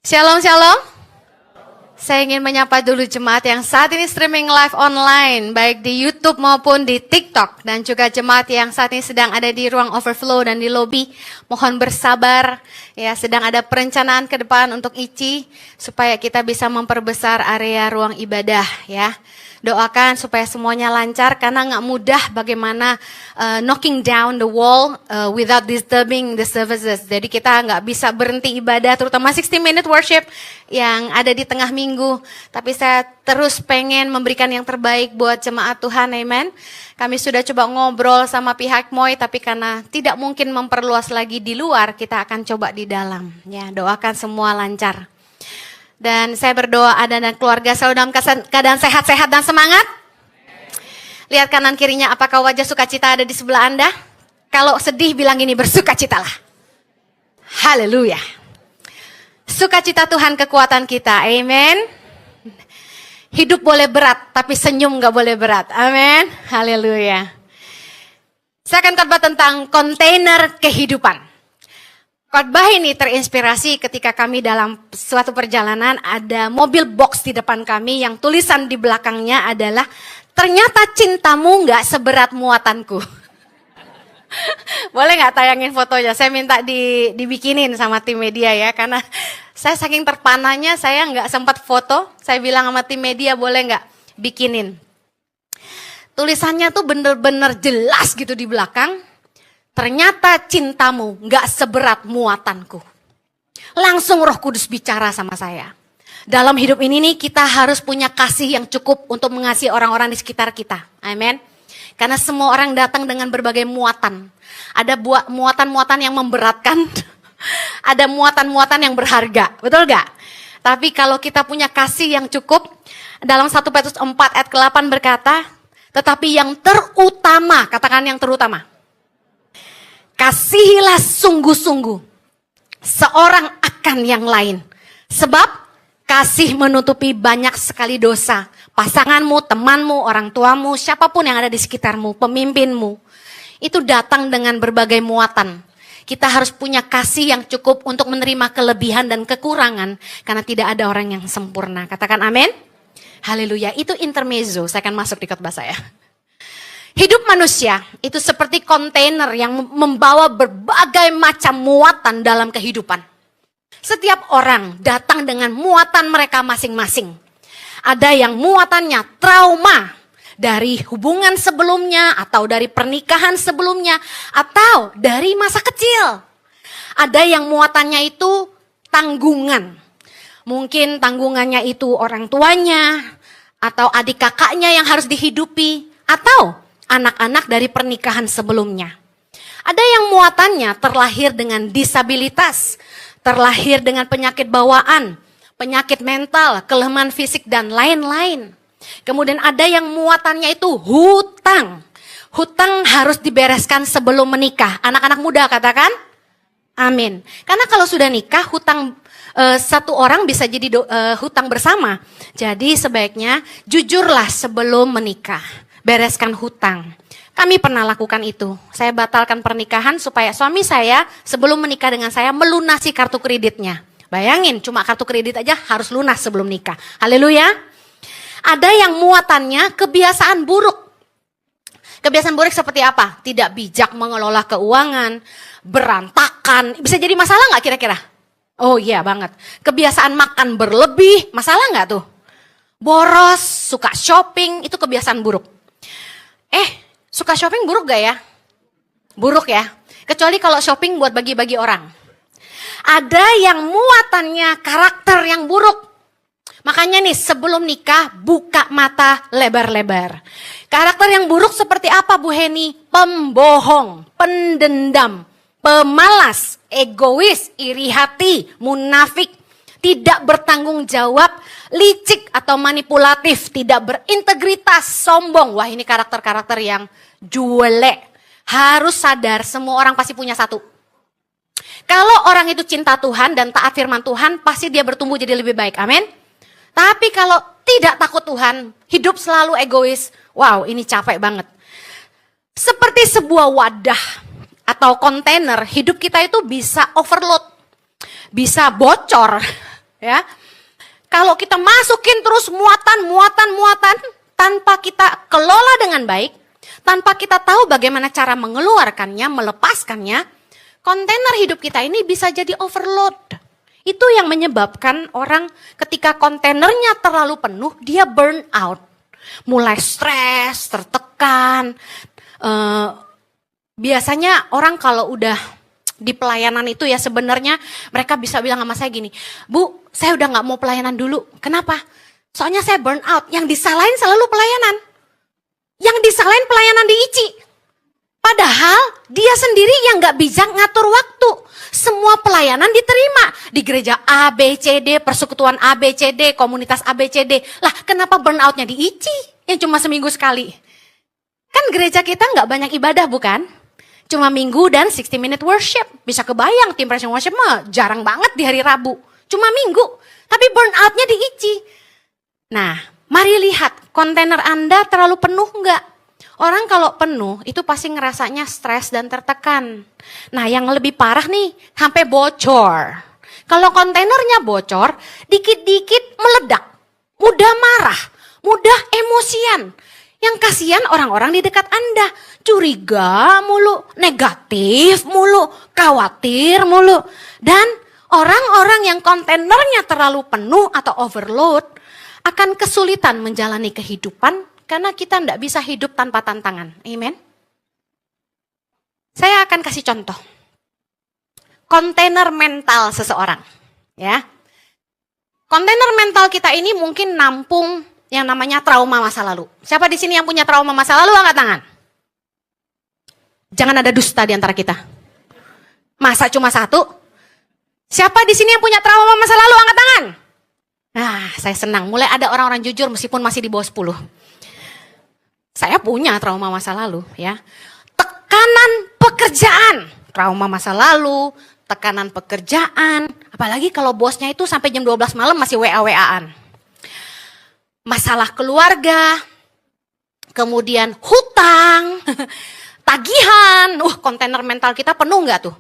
Shalom, shalom. Saya ingin menyapa dulu jemaat yang saat ini streaming live online, baik di YouTube maupun di TikTok. Dan juga jemaat yang saat ini sedang ada di ruang overflow dan di lobi. Mohon bersabar, ya sedang ada perencanaan ke depan untuk ICI, supaya kita bisa memperbesar area ruang ibadah, ya. Doakan supaya semuanya lancar, karena nggak mudah bagaimana knocking down the wall without disturbing the services. Jadi kita nggak bisa berhenti ibadah, terutama 60-minute worship yang ada di tengah minggu. Tapi saya terus pengen memberikan yang terbaik buat jemaat Tuhan, amen. Kami sudah coba ngobrol sama pihak MOI, tapi karena tidak mungkin memperluas lagi di luar, kita akan coba di dalam. Ya, doakan semua lancar. Dan saya berdoa Anda dan keluarga selalu dalam keadaan sehat-sehat dan semangat. Lihat kanan kirinya, apakah wajah sukacita ada di sebelah Anda? Kalau sedih bilang ini, bersukacitalah. Haleluya. Sukacita Tuhan kekuatan kita, amen. Hidup boleh berat, tapi senyum gak boleh berat, amen. Haleluya. Saya akan khotbah tentang kontainer kehidupan. Khotbah ini terinspirasi ketika kami dalam suatu perjalanan ada mobil box di depan kami yang tulisan di belakangnya adalah ternyata cintamu gak seberat muatanku. Boleh gak tayangin fotonya? Saya minta dibikinin sama tim media ya, karena saya saking terpananya saya gak sempat foto. Saya bilang sama tim media, boleh gak bikinin? Tulisannya tuh bener-bener jelas gitu di belakang. Ternyata cintamu gak seberat muatanku. Langsung Roh Kudus bicara sama saya. Dalam hidup ini nih kita harus punya kasih yang cukup untuk mengasihi orang-orang di sekitar kita. Amin. Karena semua orang datang dengan berbagai muatan. Ada muatan-muatan yang memberatkan. Ada muatan-muatan yang berharga. Betul gak? Tapi kalau kita punya kasih yang cukup. Dalam 1 Petrus 4 ayat ke-8 berkata. Tetapi yang terutama, katakan yang terutama. Kasihilah sungguh-sungguh seorang akan yang lain. Sebab kasih menutupi banyak sekali dosa. Pasanganmu, temanmu, orang tuamu, siapapun yang ada di sekitarmu, pemimpinmu. Itu datang dengan berbagai muatan. Kita harus punya kasih yang cukup untuk menerima kelebihan dan kekurangan. Karena tidak ada orang yang sempurna. Katakan amin. Haleluya. Itu intermezzo. Saya akan masuk di khotbah saya. Hidup manusia itu seperti kontainer yang membawa berbagai macam muatan dalam kehidupan. Setiap orang datang dengan muatan mereka masing-masing. Ada yang muatannya trauma dari hubungan sebelumnya atau dari pernikahan sebelumnya atau dari masa kecil. Ada yang muatannya itu tanggungan. Mungkin tanggungannya itu orang tuanya atau adik kakaknya yang harus dihidupi atau anak-anak dari pernikahan sebelumnya. Ada yang muatannya terlahir dengan disabilitas, terlahir dengan penyakit bawaan, penyakit mental, kelemahan fisik, dan lain-lain. Kemudian ada yang muatannya itu hutang. Hutang harus dibereskan sebelum menikah. Anak-anak muda katakan, amin. Karena kalau sudah nikah, hutang satu orang bisa jadi hutang bersama. Jadi sebaiknya jujurlah sebelum menikah. Bereskan hutang. Kami pernah lakukan itu. Saya batalkan pernikahan supaya suami saya sebelum menikah dengan saya melunasi kartu kreditnya. Bayangin, cuma kartu kredit aja harus lunas sebelum nikah. Haleluya. Ada yang muatannya kebiasaan buruk. Kebiasaan buruk seperti apa? Tidak bijak mengelola keuangan, berantakan. Bisa jadi masalah nggak kira-kira? Oh iya banget. Kebiasaan makan berlebih, masalah nggak tuh? Boros, suka shopping, itu kebiasaan buruk. Suka shopping buruk gak ya? Buruk ya. Kecuali kalau shopping buat bagi-bagi orang. Ada yang muatannya karakter yang buruk. Makanya nih sebelum nikah buka mata lebar-lebar. Karakter yang buruk seperti apa Bu Heni? Pembohong, pendendam, pemalas, egois, iri hati, munafik. Tidak bertanggung jawab, licik atau manipulatif, tidak berintegritas, sombong. Wah ini karakter-karakter yang jelek. Harus sadar semua orang pasti punya satu. Kalau orang itu cinta Tuhan dan taat firman Tuhan, pasti dia bertumbuh jadi lebih baik, amin. Tapi kalau tidak takut Tuhan, hidup selalu egois, wow ini capek banget. Seperti sebuah wadah atau kontainer, hidup kita itu bisa overload, bisa bocor. Ya. Kalau kita masukin terus muatan tanpa kita kelola dengan baik, tanpa kita tahu bagaimana cara mengeluarkannya, melepaskannya, kontainer hidup kita ini bisa jadi overload. Itu yang menyebabkan orang ketika kontainernya terlalu penuh, dia burn out. Mulai stres, tertekan. Biasanya orang kalau udah di pelayanan itu ya sebenarnya mereka bisa bilang sama saya gini, Bu, saya udah gak mau pelayanan dulu. Kenapa? Soalnya saya burn out. Yang disalahin selalu pelayanan. Yang disalahin pelayanan di ICI. Padahal dia sendiri yang gak bisa ngatur waktu. Semua pelayanan diterima. Di gereja A, B, C, D, persekutuan A, B, C, D, komunitas A, B, C, D. Lah kenapa burn outnya di ICI yang cuma seminggu sekali? Kan gereja kita gak banyak ibadah bukan? Cuma minggu dan 60 minute worship. Bisa kebayang tim praise and worship mah jarang banget di hari Rabu. Cuma minggu. Tapi burn outnya di ICI. Nah, mari lihat kontainer Anda terlalu penuh enggak? Orang kalau penuh itu pasti ngerasanya stres dan tertekan. Nah yang lebih parah nih, sampai bocor. Kalau kontainernya bocor, dikit-dikit meledak. Mudah marah, mudah emosian. Yang kasihan orang-orang di dekat Anda. Curiga mulu, negatif mulu, khawatir mulu. Dan orang-orang yang kontainernya terlalu penuh atau overload akan kesulitan menjalani kehidupan karena kita tidak bisa hidup tanpa tantangan. Amen. Saya akan kasih contoh. Kontainer mental seseorang. Ya. Kontainer mental kita ini mungkin nampung yang namanya trauma masa lalu. Siapa di sini yang punya trauma masa lalu angkat tangan? Jangan ada dusta di antara kita. Masa cuma satu? Siapa di sini yang punya trauma masa lalu angkat tangan? Nah, saya senang. Mulai ada orang-orang jujur meskipun masih di bawah 10. Saya punya trauma masa lalu ya. Tekanan pekerjaan, trauma masa lalu, tekanan pekerjaan, apalagi kalau bosnya itu sampai jam 12 malam masih WA-WA-an. Masalah keluarga, kemudian hutang, tagihan. Kontainer mental kita penuh nggak tuh?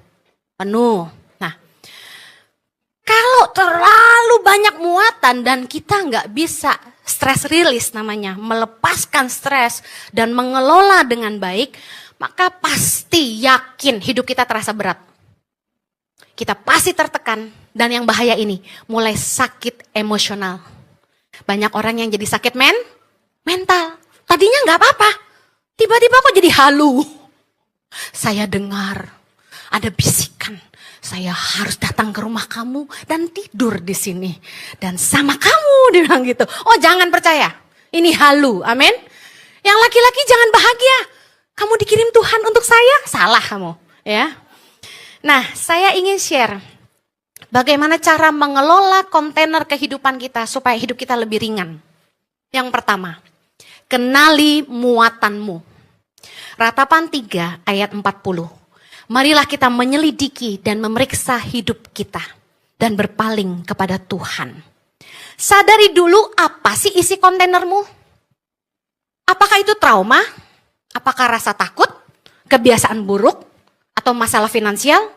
Penuh. Nah, kalau terlalu banyak muatan dan kita nggak bisa stress release namanya, melepaskan stres dan mengelola dengan baik, maka pasti yakin hidup kita terasa berat. Kita pasti tertekan dan yang bahaya ini, mulai sakit emosional. Banyak orang yang jadi sakit mental. Tadinya nggak apa-apa, tiba-tiba kok jadi halu. Saya dengar ada bisikan, saya harus datang ke rumah kamu dan tidur di sini. Dan sama kamu, dia bilang gitu. Oh jangan percaya, ini halu, amin. Yang laki-laki jangan bahagia, kamu dikirim Tuhan untuk saya, salah kamu. Ya. Nah saya ingin share bagaimana cara mengelola kontainer kehidupan kita supaya hidup kita lebih ringan. Yang pertama, kenali muatanmu. Ratapan 3 ayat 40. Marilah kita menyelidiki dan memeriksa hidup kita dan berpaling kepada Tuhan. Sadari dulu apa sih isi kontainermu? Apakah itu trauma? Apakah rasa takut? Kebiasaan buruk? Atau masalah finansial?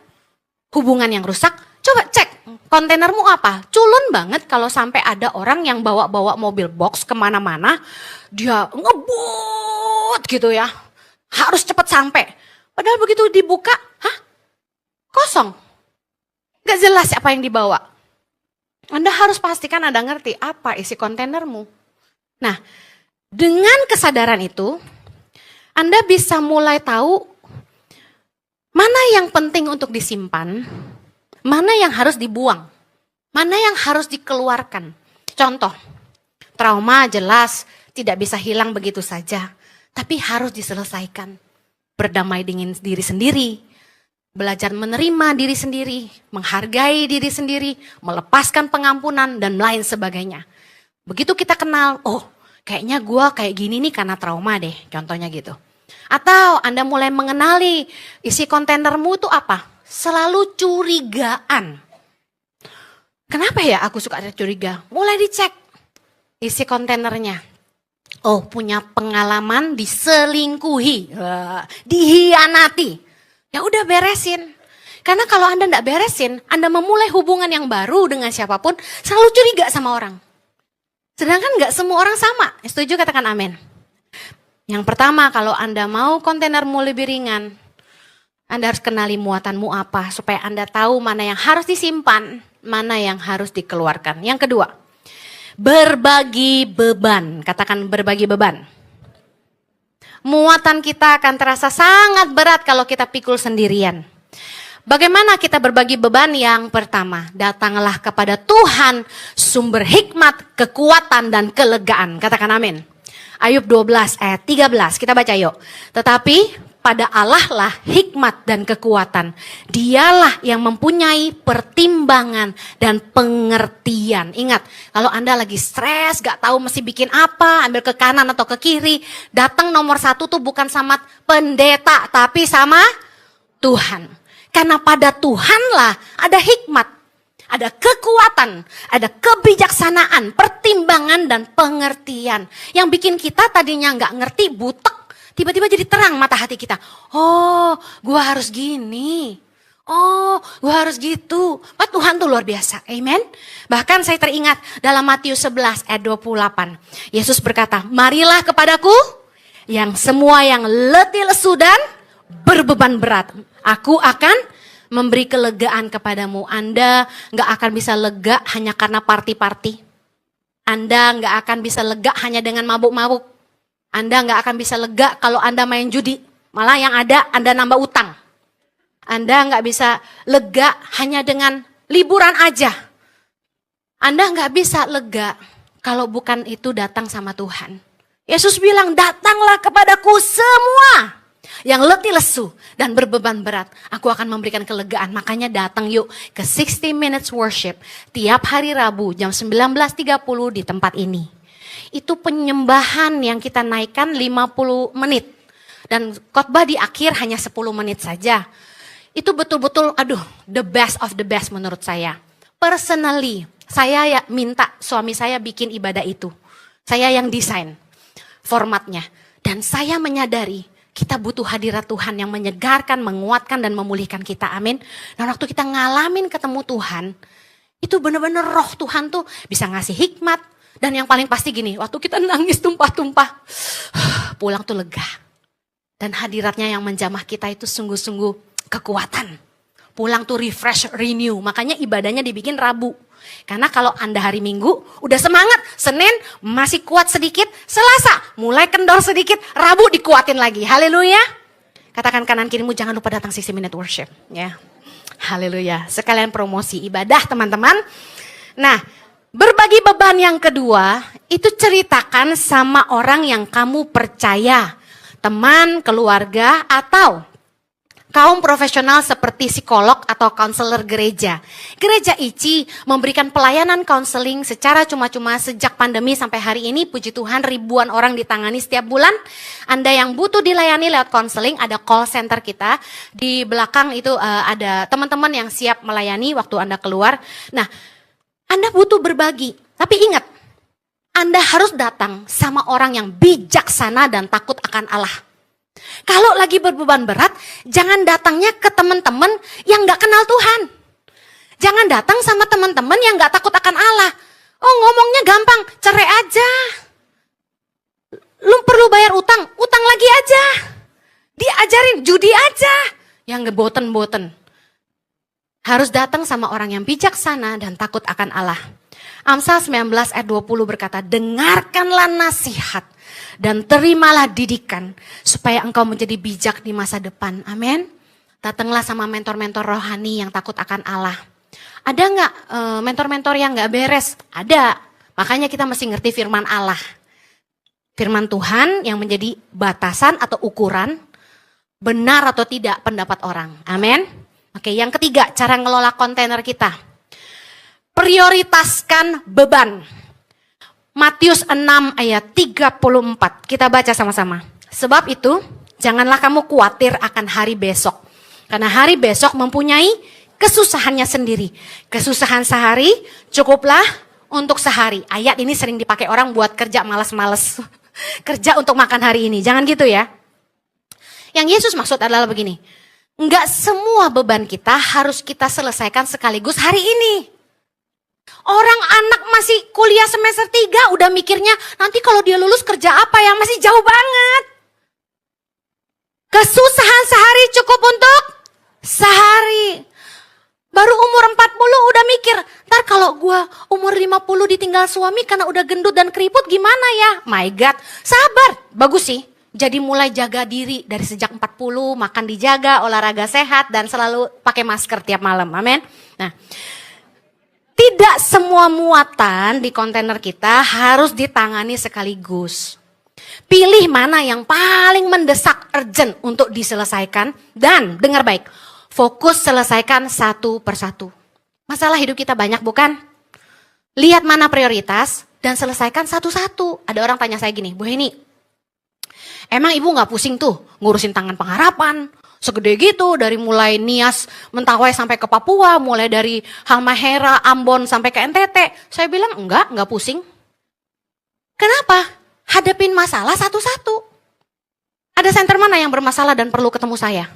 Hubungan yang rusak? Coba cek kontainermu apa? Culun banget kalau sampai ada orang yang bawa-bawa mobil box kemana-mana. Dia ngebut gitu ya. Harus cepat sampai. Padahal begitu dibuka, kosong. Gak jelas apa yang dibawa. Anda harus pastikan Anda ngerti apa isi kontainermu. Nah, dengan kesadaran itu, Anda bisa mulai tahu mana yang penting untuk disimpan, mana yang harus dibuang, mana yang harus dikeluarkan. Contoh, trauma jelas tidak bisa hilang begitu saja, tapi harus diselesaikan. Berdamai dengan diri sendiri, belajar menerima diri sendiri, menghargai diri sendiri, melepaskan pengampunan, dan lain sebagainya. Begitu kita kenal, oh kayaknya gue kayak gini nih karena trauma deh, contohnya gitu. Atau Anda mulai mengenali isi kontainermu itu apa? Selalu curigaan. Kenapa ya aku suka ada curiga? Mulai dicek isi kontainernya. Oh, punya pengalaman diselingkuhi, dihianati. Ya udah beresin. Karena kalau Anda tidak beresin, Anda memulai hubungan yang baru dengan siapapun, selalu curiga sama orang. Sedangkan nggak semua orang sama. Setuju, katakan amin. Yang pertama, kalau Anda mau kontainermu lebih ringan, Anda harus kenali muatanmu apa, supaya Anda tahu mana yang harus disimpan, mana yang harus dikeluarkan. Yang kedua, berbagi beban. Katakan berbagi beban. Muatan kita akan terasa sangat berat kalau kita pikul sendirian. Bagaimana kita berbagi beban? Yang pertama, datanglah kepada Tuhan, sumber hikmat, kekuatan, dan kelegaan. Katakan amin. Ayub 12 ayat 13, kita baca yuk. Tetapi pada Allah lah hikmat dan kekuatan. Dialah yang mempunyai pertimbangan dan pengertian. Ingat, kalau Anda lagi stres, gak tahu mesti bikin apa, ambil ke kanan atau ke kiri, datang nomor 1 tuh bukan sama pendeta, tapi sama Tuhan. Karena pada Tuhanlah ada hikmat, ada kekuatan, ada kebijaksanaan, pertimbangan, dan pengertian. Yang bikin kita tadinya nggak ngerti, butek, tiba-tiba jadi terang mata hati kita. Oh, gua harus gini. Oh, gua harus gitu. Pak, Tuhan tuh luar biasa. Amen. Bahkan saya teringat dalam Matius 11 ayat 28. Yesus berkata, marilah kepadaku yang semua yang letih lesu dan berbeban berat. Aku akan memberi kelegaan kepadamu. Anda gak akan bisa lega hanya karena party-party. Anda gak akan bisa lega hanya dengan mabuk-mabuk. Anda gak akan bisa lega kalau Anda main judi. Malah yang ada Anda nambah utang. Anda gak bisa lega hanya dengan liburan aja. Anda gak bisa lega kalau bukan itu datang sama Tuhan. Yesus bilang, datanglah kepadaku semua yang letih lesu dan berbeban berat, aku akan memberikan kelegaan. Makanya datang yuk ke 60 Minutes Worship tiap hari Rabu jam 19.30 di tempat ini. Itu penyembahan yang kita naikkan 50 menit. Dan khotbah di akhir hanya 10 menit saja. Itu betul-betul the best of the best menurut saya. Personally, saya ya minta suami saya bikin ibadah itu. Saya yang desain formatnya. Dan saya menyadari kita butuh hadirat Tuhan yang menyegarkan, menguatkan, dan memulihkan kita. Amin. Dan waktu kita ngalamin ketemu Tuhan, itu benar-benar roh Tuhan tuh bisa ngasih hikmat. Dan yang paling pasti gini, waktu kita nangis tumpah-tumpah, pulang tuh lega. Dan hadiratnya yang menjamah kita itu sungguh-sungguh kekuatan. Pulang tuh refresh, renew. Makanya ibadahnya dibikin Rabu. Karena kalau Anda hari Minggu udah semangat, Senin masih kuat sedikit, Selasa mulai kendor sedikit, Rabu dikuatin lagi. Haleluya. Katakan kanan kirimu, jangan lupa datang 60 Minute Worship. Ya. Haleluya. Sekalian promosi ibadah teman-teman. Nah, berbagi beban yang kedua, itu ceritakan sama orang yang kamu percaya. Teman, keluarga, atau kaum profesional seperti psikolog atau konselor gereja. Gereja ICI memberikan pelayanan konseling secara cuma-cuma sejak pandemi sampai hari ini. Puji Tuhan, ribuan orang ditangani setiap bulan. Anda yang butuh dilayani lewat konseling, ada call center kita. Di belakang itu ada teman-teman yang siap melayani waktu Anda keluar. Nah, Anda butuh berbagi. Tapi ingat, Anda harus datang sama orang yang bijaksana dan takut akan Allah. Kalau lagi berbeban berat, jangan datangnya ke teman-teman yang gak kenal Tuhan. Jangan datang sama teman-teman yang gak takut akan Allah. Oh, ngomongnya gampang, cerai aja. Lu perlu bayar utang, utang lagi aja. Diajarin judi aja. Yang ngeboten-boten. Harus datang sama orang yang bijaksana dan takut akan Allah. Amsal 19 ayat 20 berkata, dengarkanlah nasihat dan terimalah didikan supaya engkau menjadi bijak di masa depan. Amin. Datanglah sama mentor-mentor rohani yang takut akan Allah. Ada nggak mentor-mentor yang nggak beres? Ada. Makanya kita mesti ngerti firman Allah. Firman Tuhan yang menjadi batasan atau ukuran benar atau tidak pendapat orang. Amin. Oke, yang ketiga, cara ngelola kontainer kita. Prioritaskan beban. Matius 6 ayat 34. Kita baca sama-sama. Sebab itu, janganlah kamu khawatir akan hari besok. Karena hari besok mempunyai kesusahannya sendiri. Kesusahan sehari cukuplah untuk sehari. Ayat ini sering dipakai orang buat kerja malas-males. Kerja untuk makan hari ini. Jangan gitu ya. Yang Yesus maksud adalah begini. Enggak semua beban kita harus kita selesaikan sekaligus hari ini. Orang anak masih kuliah semester 3 udah mikirnya nanti kalau dia lulus kerja apa ya, masih jauh banget. Kesusahan sehari cukup untuk sehari. Baru umur 40 udah mikir, ntar kalau gue umur 50 ditinggal suami karena udah gendut dan keriput gimana ya? My God, sabar, bagus sih. Jadi mulai jaga diri dari sejak 40, makan dijaga, olahraga sehat, dan selalu pakai masker tiap malam, amin. Nah, tidak semua muatan di kontainer kita harus ditangani sekaligus. Pilih mana yang paling mendesak, urgent untuk diselesaikan, dan dengar baik, fokus selesaikan satu persatu. Masalah hidup kita banyak bukan? Lihat mana prioritas dan selesaikan satu-satu. Ada orang tanya saya gini, Bu Heni, emang ibu gak pusing tuh ngurusin Tangan Pengharapan? Segede gitu dari mulai Nias, Mentawai sampai ke Papua, mulai dari Halmahera, Ambon sampai ke NTT. Saya bilang enggak pusing. Kenapa? Hadapin masalah satu-satu. Ada center mana yang bermasalah dan perlu ketemu saya?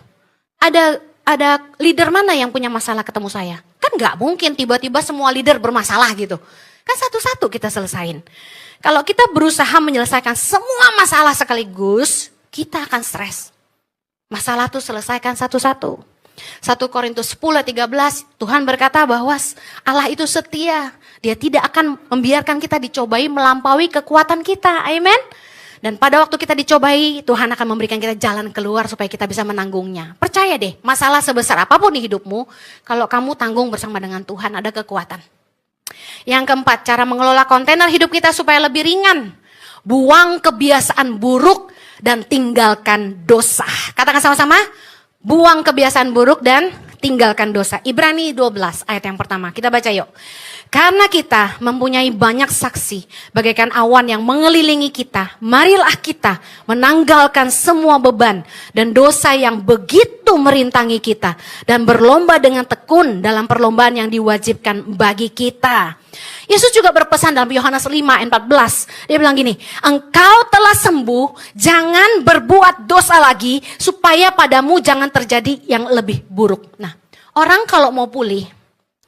Ada leader mana yang punya masalah ketemu saya? Kan gak mungkin tiba-tiba semua leader bermasalah gitu. Kan satu-satu kita selesain. Kalau kita berusaha menyelesaikan semua masalah sekaligus, kita akan stres. Masalah itu selesaikan satu-satu. 1 Korintus 10:13, Tuhan berkata bahwa Allah itu setia. Dia tidak akan membiarkan kita dicobai melampaui kekuatan kita. Amin. Dan pada waktu kita dicobai, Tuhan akan memberikan kita jalan keluar supaya kita bisa menanggungnya. Percaya deh, masalah sebesar apapun di hidupmu, kalau kamu tanggung bersama dengan Tuhan, ada kekuatan. Yang keempat, cara mengelola kontainer hidup kita supaya lebih ringan. Buang kebiasaan buruk dan tinggalkan dosa. Katakan sama-sama, buang kebiasaan buruk dan tinggalkan dosa. Ibrani 12 ayat yang pertama, kita baca yuk. Karena kita mempunyai banyak saksi bagaikan awan yang mengelilingi kita, marilah kita menanggalkan semua beban dan dosa yang begitu merintangi kita dan berlomba dengan tekun dalam perlombaan yang diwajibkan bagi kita. Yesus juga berpesan dalam Yohanes 5:14. Dia bilang gini, engkau telah sembuh, jangan berbuat dosa lagi supaya padamu jangan terjadi yang lebih buruk. Nah, orang kalau mau pulih,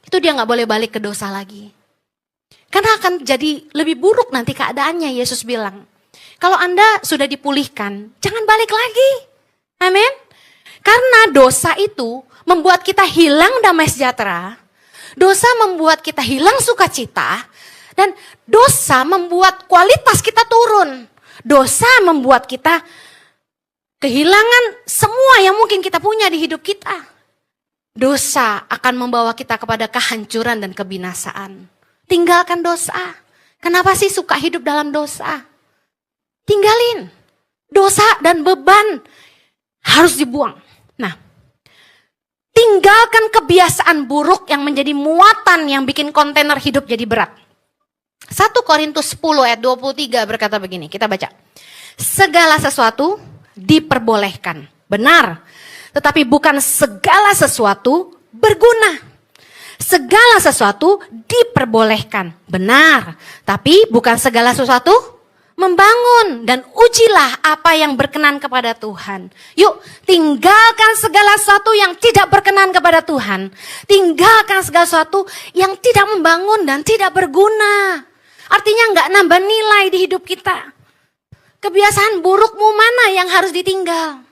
itu dia gak boleh balik ke dosa lagi. Karena akan jadi lebih buruk nanti keadaannya, Yesus bilang. Kalau Anda sudah dipulihkan, jangan balik lagi. Amin. Karena dosa itu membuat kita hilang damai sejahtera. Dosa membuat kita hilang sukacita. Dan dosa membuat kualitas kita turun. Dosa membuat kita kehilangan semua yang mungkin kita punya di hidup kita. Dosa akan membawa kita kepada kehancuran dan kebinasaan. Tinggalkan dosa. Kenapa sih suka hidup dalam dosa? Tinggalin. Dosa dan beban harus dibuang. Nah, tinggalkan kebiasaan buruk yang menjadi muatan yang bikin kontainer hidup jadi berat. 1 Korintus 10 ayat 23 berkata begini, kita baca. Segala sesuatu diperbolehkan. Benar. Tetapi bukan segala sesuatu berguna. Segala sesuatu diperbolehkan. Benar. Tapi bukan segala sesuatu membangun. Dan ujilah apa yang berkenan kepada Tuhan. Yuk, tinggalkan segala sesuatu yang tidak berkenan kepada Tuhan. Tinggalkan segala sesuatu yang tidak membangun dan tidak berguna. Artinya nggak nambah nilai di hidup kita. Kebiasaan burukmu mana yang harus ditinggal?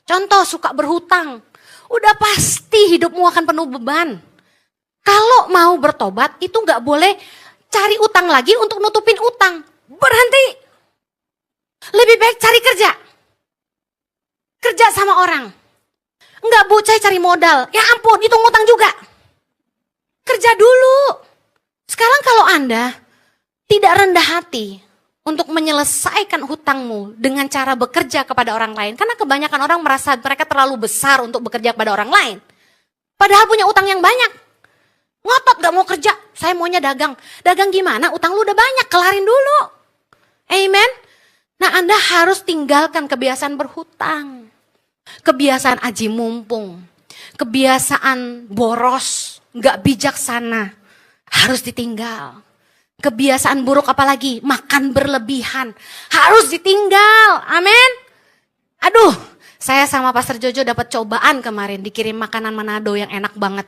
Contoh, suka berhutang. Udah pasti hidupmu akan penuh beban. Kalau mau bertobat, itu gak boleh cari utang lagi untuk nutupin utang. Berhenti. Lebih baik cari kerja. Kerja sama orang. Enggak, Bu, saya cari modal. Ya ampun, itu ngutang juga. Kerja dulu. Sekarang kalau Anda tidak rendah hati untuk menyelesaikan hutangmu dengan cara bekerja kepada orang lain. Karena kebanyakan orang merasa mereka terlalu besar untuk bekerja kepada orang lain. Padahal punya utang yang banyak. Ngotot gak mau kerja, saya maunya dagang. Dagang gimana? Utang lu udah banyak, kelarin dulu. Amen. Nah, Anda harus tinggalkan kebiasaan berhutang. Kebiasaan aji mumpung. Kebiasaan boros, gak bijaksana. Harus ditinggal. Kebiasaan buruk apalagi, makan berlebihan, harus ditinggal, amin. Aduh, Saya sama Pastor Jojo dapat cobaan kemarin, dikirim makanan Manado yang enak banget.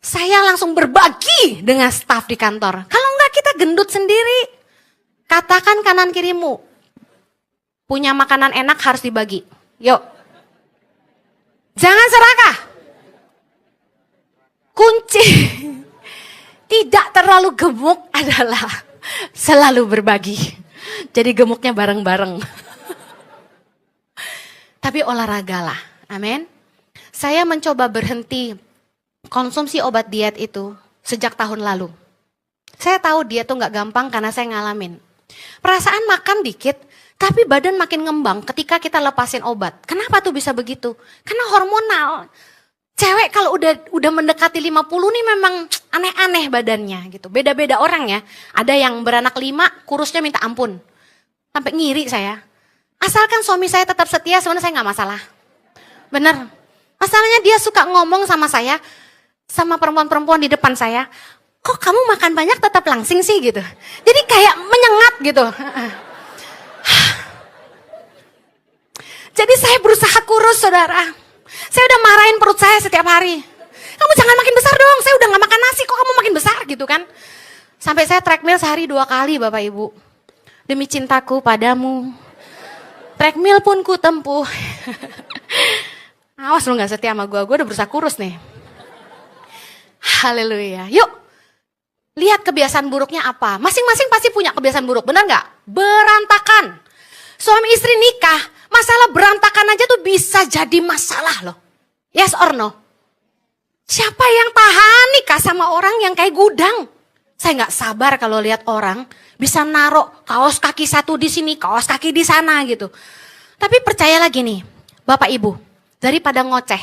Saya langsung berbagi dengan staf di kantor. Kalau enggak kita gendut sendiri. Katakan kanan kirimu, punya makanan enak harus dibagi. Yuk. Jangan serakah. Kunci tidak terlalu gemuk adalah selalu berbagi. Jadi gemuknya bareng-bareng. Tapi olahragalah, amin. Saya mencoba berhenti konsumsi obat diet itu sejak tahun lalu. Saya tahu diet tuh gak gampang karena saya ngalamin. Perasaan makan dikit, tapi badan makin ngembang ketika kita lepasin obat. Kenapa tuh bisa begitu? Karena hormonal. Cewek kalau udah mendekati 50 nih memang aneh-aneh badannya gitu. Beda-beda orang ya. Ada yang beranak 5, kurusnya minta ampun. Sampai ngiri saya. Asalkan suami saya tetap setia, sebenarnya saya gak masalah. Bener. Masalahnya dia suka ngomong sama saya, sama perempuan-perempuan di depan saya, kok kamu makan banyak tetap langsing sih gitu. Jadi kayak menyengat gitu. Jadi saya berusaha kurus saudara. Saya udah marahin perut saya setiap hari. Kamu jangan makin besar dong, saya udah gak makan nasi kok kamu makin besar gitu kan. Sampai saya treadmill sehari 2 kali Bapak Ibu. Demi cintaku padamu. Treadmill pun ku tempuh. Awas lu gak setia sama gue udah berusaha kurus nih. Haleluya. Yuk, lihat kebiasaan buruknya apa. Masing-masing pasti punya kebiasaan buruk, benar gak? Berantakan. Suami istri nikah, masalah berantakan aja tuh bisa jadi masalah loh. Yes or no? Siapa yang tahan nikah sama orang yang kayak gudang? Saya gak sabar kalau lihat orang bisa naruh kaos kaki satu di sini, kaos kaki di sana gitu. Tapi percayalah gini, Bapak Ibu, daripada ngoceh,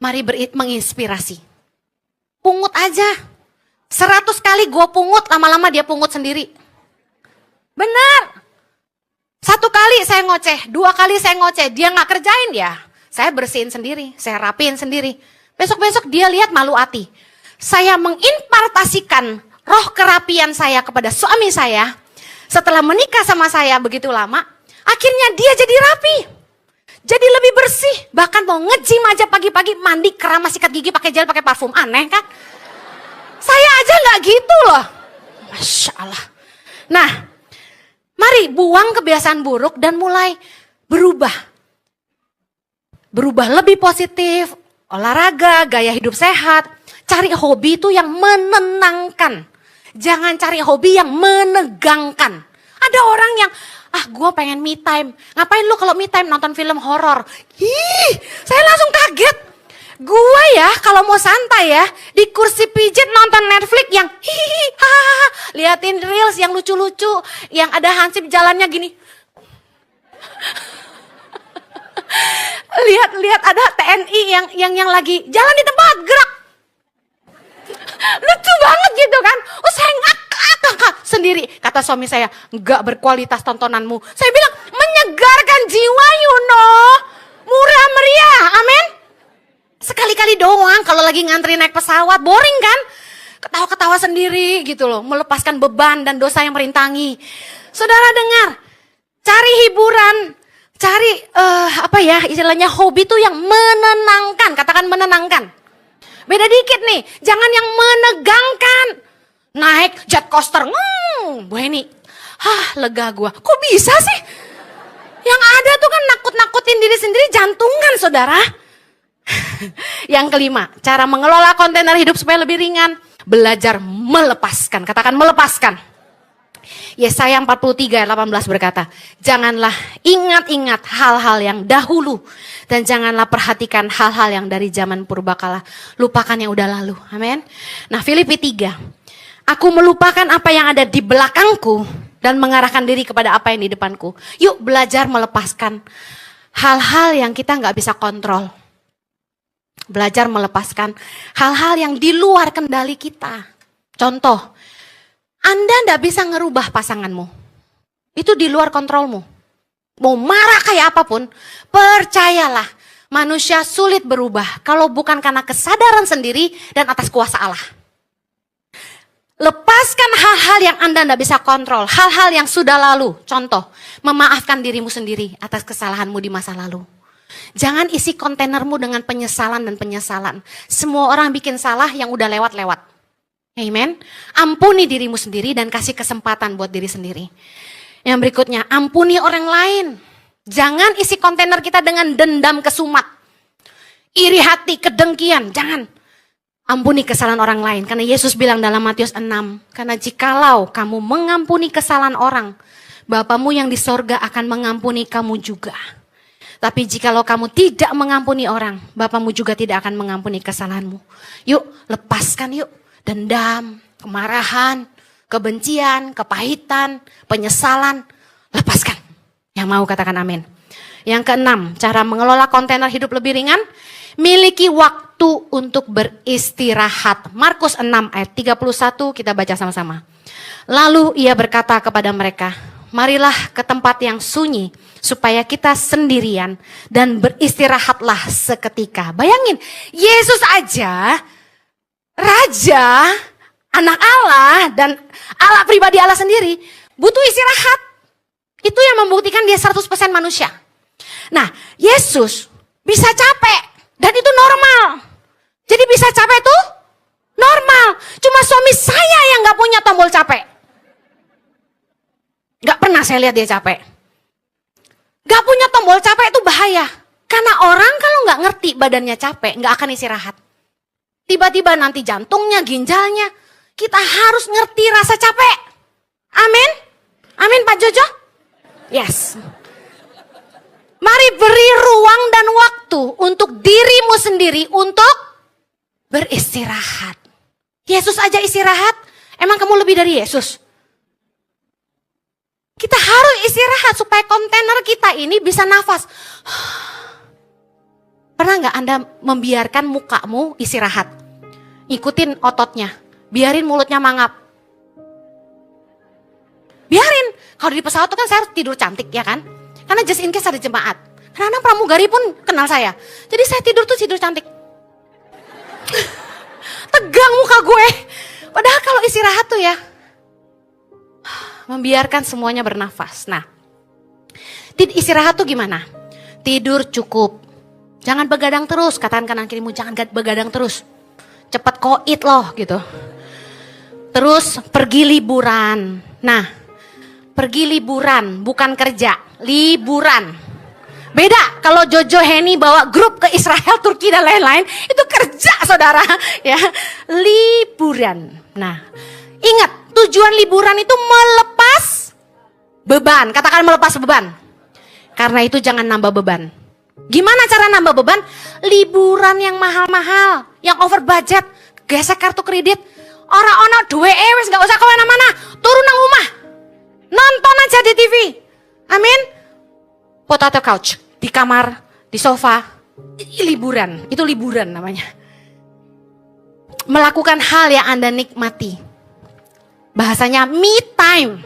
mari menginspirasi. Pungut aja. 100 kali gue pungut, lama-lama dia pungut sendiri. Benar. 1 kali saya ngoceh, 2 kali saya ngoceh, dia gak kerjain ya. Saya bersihin sendiri, saya rapiin sendiri. Besok-besok dia lihat malu hati. Saya mengimpartasikan roh kerapian saya kepada suami saya. Setelah menikah sama saya begitu lama, akhirnya dia jadi rapi. Jadi lebih bersih. Bahkan mau nge-gym aja pagi-pagi, mandi, keramas, sikat gigi, pakai gel, pakai parfum. Aneh kan? Saya aja gak gitu loh. Masya Allah. Nah, mari buang kebiasaan buruk dan mulai berubah. Berubah lebih positif, olahraga, gaya hidup sehat. Cari hobi itu yang menenangkan. Jangan cari hobi yang menegangkan. Ada orang yang, gue pengen me time. Ngapain lu kalau me time nonton film horor? Saya langsung kaget. Gue ya kalau mau santai ya, di kursi pijit nonton Netflix yang hahaha. Liatin reels yang lucu-lucu, yang ada hansip jalannya gini. Lihat ada TNI yang lagi jalan di tempat gerak. Lucu banget gitu kan. Oh saya ngakak sendiri. Kata suami saya, enggak berkualitas tontonanmu. Saya bilang, menyegarkan jiwa murah meriah, amin. Sekali-kali doang kalau lagi ngantri naik pesawat, boring kan. Ketawa-ketawa sendiri gitu loh, melepaskan beban dan dosa yang merintangi. Saudara dengar, cari hiburan, cari istilahnya hobi tuh yang menenangkan. Katakan menenangkan. Beda dikit nih, jangan yang menegangkan. Naik jet coaster, Bu Heni, lega gua. Kok bisa sih? Yang ada tuh kan nakut-nakutin diri sendiri, jantungan saudara. Yang kelima, cara mengelola kontainer hidup supaya lebih ringan. Belajar melepaskan, katakan melepaskan. Yesaya 43 ayat 18 berkata, janganlah ingat-ingat hal-hal yang dahulu. Dan janganlah perhatikan hal-hal yang dari zaman purbakala. Lupakan yang udah lalu, amin. Nah Filipi 3, aku melupakan apa yang ada di belakangku dan mengarahkan diri kepada apa yang di depanku. Yuk belajar melepaskan hal-hal yang kita gak bisa kontrol. Belajar melepaskan hal-hal yang di luar kendali kita. Contoh, Anda gak bisa ngerubah pasanganmu. Itu di luar kontrolmu. Mau marah kayak apapun, percayalah manusia sulit berubah kalau bukan karena kesadaran sendiri dan atas kuasa Allah. Lepaskan hal-hal yang Anda tidak bisa kontrol, hal-hal yang sudah lalu. Contoh, memaafkan dirimu sendiri atas kesalahanmu di masa lalu. Jangan isi kontainermu dengan penyesalan dan penyesalan. Semua orang bikin salah yang udah lewat-lewat. Amen. Ampuni dirimu sendiri dan kasih kesempatan buat diri sendiri. Yang berikutnya, ampuni orang lain. Jangan isi kontainer kita dengan dendam kesumat. Iri hati, kedengkian, jangan. Ampuni kesalahan orang lain. Karena Yesus bilang dalam Matius 6, karena jikalau kamu mengampuni kesalahan orang, Bapamu yang di sorga akan mengampuni kamu juga. Tapi jikalau kamu tidak mengampuni orang, Bapamu juga tidak akan mengampuni kesalahanmu. Yuk, lepaskan yuk. Dendam, kemarahan, kebencian, kepahitan, penyesalan. Lepaskan. Yang mau katakan amin. Yang keenam, cara mengelola kontainer hidup lebih ringan. Miliki waktu untuk beristirahat. Markus 6 ayat 31 kita baca sama-sama. Lalu ia berkata kepada mereka, marilah ke tempat yang sunyi supaya kita sendirian dan beristirahatlah seketika. Bayangin, Yesus aja, Raja, anak Allah dan Allah pribadi Allah sendiri butuh istirahat. Itu yang membuktikan dia 100% manusia. Nah, Yesus bisa capek dan itu normal. Jadi bisa capek tuh normal. Cuma suami saya yang gak punya tombol capek. Gak pernah saya lihat dia capek. Gak punya tombol capek itu bahaya. Karena orang kalau gak ngerti badannya capek, gak akan istirahat. Tiba-tiba nanti jantungnya, ginjalnya. Kita harus ngerti rasa capek. Amin? Amin Pak Jojo? Yes. Mari beri ruang dan waktu untuk dirimu sendiri untuk beristirahat. Yesus aja istirahat. Emang kamu lebih dari Yesus? Kita harus istirahat supaya kontainer kita ini bisa nafas. Pernah nggak Anda membiarkan mukamu istirahat? Ikutin ototnya. Biarin mulutnya mangap. Biarin. Kalau di pesawat itu kan saya harus tidur cantik ya kan? Karena just in case ada jemaat. Karena pramugari pun kenal saya. Jadi saya tidur cantik. Tegang muka gue. Padahal kalau istirahat tuh ya. Membiarkan semuanya bernafas. Nah, istirahat tuh gimana? Tidur cukup. Jangan begadang terus. Katakan kanan kirimu, jangan begadang terus. Cepat koit loh gitu. Terus pergi liburan. Nah, pergi liburan bukan kerja. Liburan. Beda kalau Jojo Henny bawa grup ke Israel, Turki dan lain-lain. Itu kerja saudara. Ya, liburan. Nah, ingat tujuan liburan itu melepas beban. Katakan melepas beban. Karena itu jangan nambah beban. Gimana cara nambah beban? Liburan yang mahal-mahal, yang over budget, gesek kartu kredit. Orang-orang duwe wis gak usah kemana-mana, turun nang rumah, nonton aja di TV. Amin. Potato couch, di kamar, di sofa, liburan. Itu liburan namanya. Melakukan hal yang Anda nikmati. Bahasanya me time.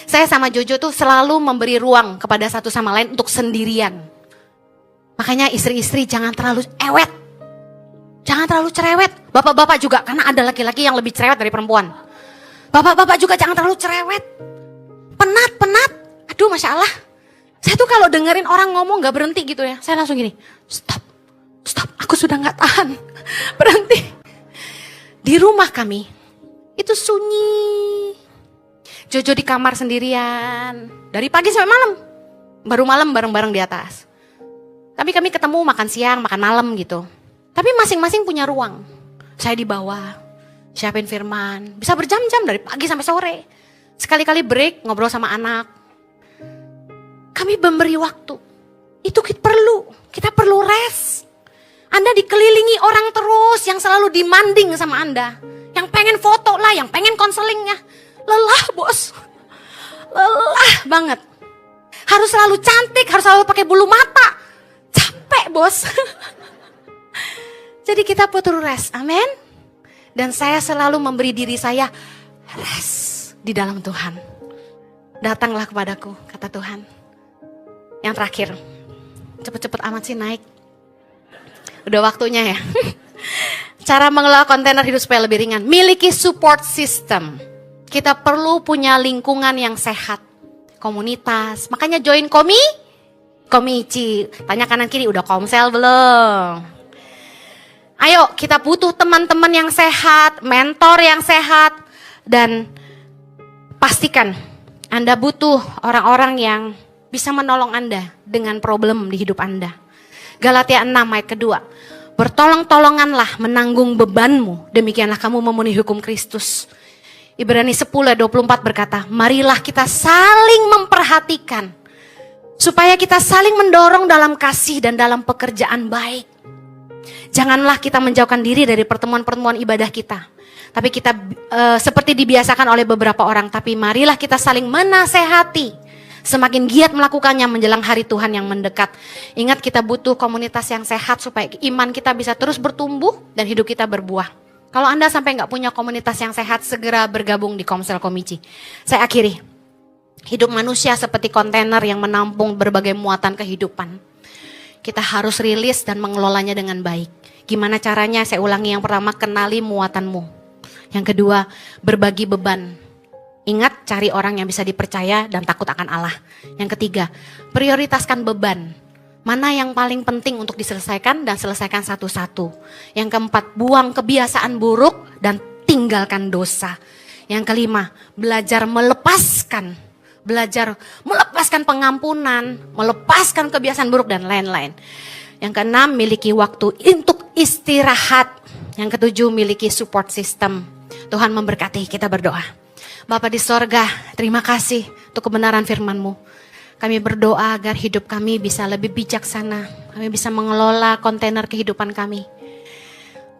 Saya sama Jojo tuh selalu memberi ruang kepada satu sama lain untuk sendirian. Makanya istri-istri jangan terlalu ewet. Jangan terlalu cerewet. Bapak-bapak juga, karena ada laki-laki yang lebih cerewet dari perempuan. Bapak-bapak juga jangan terlalu cerewet. Penat. Aduh Masya Allah. Saya tuh kalau dengerin orang ngomong gak berhenti gitu ya. Saya langsung gini, stop. Aku sudah gak tahan. Berhenti. Di rumah kami, itu sunyi. Jojo di kamar sendirian. Dari pagi sampai malam. Baru malam bareng-bareng di atas. Tapi kami ketemu makan siang, makan malam gitu. Tapi masing-masing punya ruang. Saya di bawah, siapin firman. Bisa berjam-jam dari pagi sampai sore. Sekali-kali break, ngobrol sama anak. Kami memberi waktu. Itu kita perlu rest. Anda dikelilingi orang terus yang selalu demanding sama Anda. Yang pengen foto lah, yang pengen konselingnya. Lelah bos. Lelah banget. Harus selalu cantik, harus selalu pakai bulu mata. Capek bos. Jadi kita butuh rest, amin. Dan saya selalu memberi diri saya rest di dalam Tuhan. Datanglah kepadaku, kata Tuhan. Yang terakhir, cepet-cepet amat sih naik. Udah waktunya ya. Cara mengelola kontainer hidup supaya lebih ringan. Miliki support system. Kita perlu punya lingkungan yang sehat. Komunitas, makanya join Komici. Tanya kanan kiri, udah komsel belum? Ayo, kita butuh teman-teman yang sehat, mentor yang sehat, dan pastikan Anda butuh orang-orang yang bisa menolong Anda dengan problem di hidup Anda. Galatia 6 ayat kedua. Bertolong-tolonganlah menanggung bebanmu, demikianlah kamu memenuhi hukum Kristus. Ibrani 10 ayat 24 berkata, marilah kita saling memperhatikan, supaya kita saling mendorong dalam kasih dan dalam pekerjaan baik. Janganlah kita menjauhkan diri dari pertemuan-pertemuan ibadah kita. Tapi kita seperti dibiasakan oleh beberapa orang, tapi marilah kita saling menasehati. Semakin giat melakukannya menjelang hari Tuhan yang mendekat. Ingat, kita butuh komunitas yang sehat supaya iman kita bisa terus bertumbuh dan hidup kita berbuah. Kalau Anda sampai nggak punya komunitas yang sehat, segera bergabung di Komsel Komici. Saya akhiri. Hidup manusia seperti kontainer yang menampung berbagai muatan kehidupan. Kita harus rilis dan mengelolanya dengan baik. Gimana caranya? Saya ulangi, yang pertama, kenali muatanmu. Yang kedua, berbagi beban. Ingat, cari orang yang bisa dipercaya dan takut akan Allah. Yang ketiga, prioritaskan beban. Mana yang paling penting untuk diselesaikan dan selesaikan satu-satu. Yang keempat, buang kebiasaan buruk dan tinggalkan dosa. Yang kelima, belajar melepaskan pengampunan, melepaskan kebiasaan buruk dan lain-lain. Yang keenam, miliki waktu untuk istirahat. Yang ketujuh, miliki support system. Tuhan memberkati. Kita berdoa. Bapa di sorga, terima kasih untuk kebenaran firman-Mu. Kami berdoa agar hidup kami bisa lebih bijaksana. Kami bisa mengelola kontainer kehidupan kami.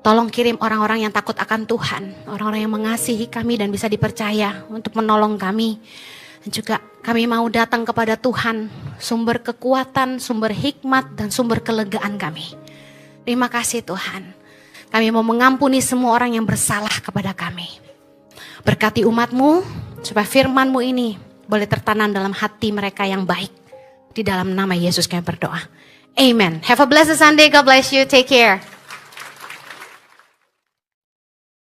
Tolong kirim orang-orang yang takut akan Tuhan. Orang-orang yang mengasihi kami dan bisa dipercaya untuk menolong kami. Dan juga kami mau datang kepada Tuhan, sumber kekuatan, sumber hikmat, dan sumber kelegaan kami. Terima kasih Tuhan. Kami mau mengampuni semua orang yang bersalah kepada kami. Berkati umat-Mu, supaya firman-Mu ini boleh tertanam dalam hati mereka yang baik. Di dalam nama Yesus kami berdoa. Amen. Have a blessed Sunday. God bless you. Take care.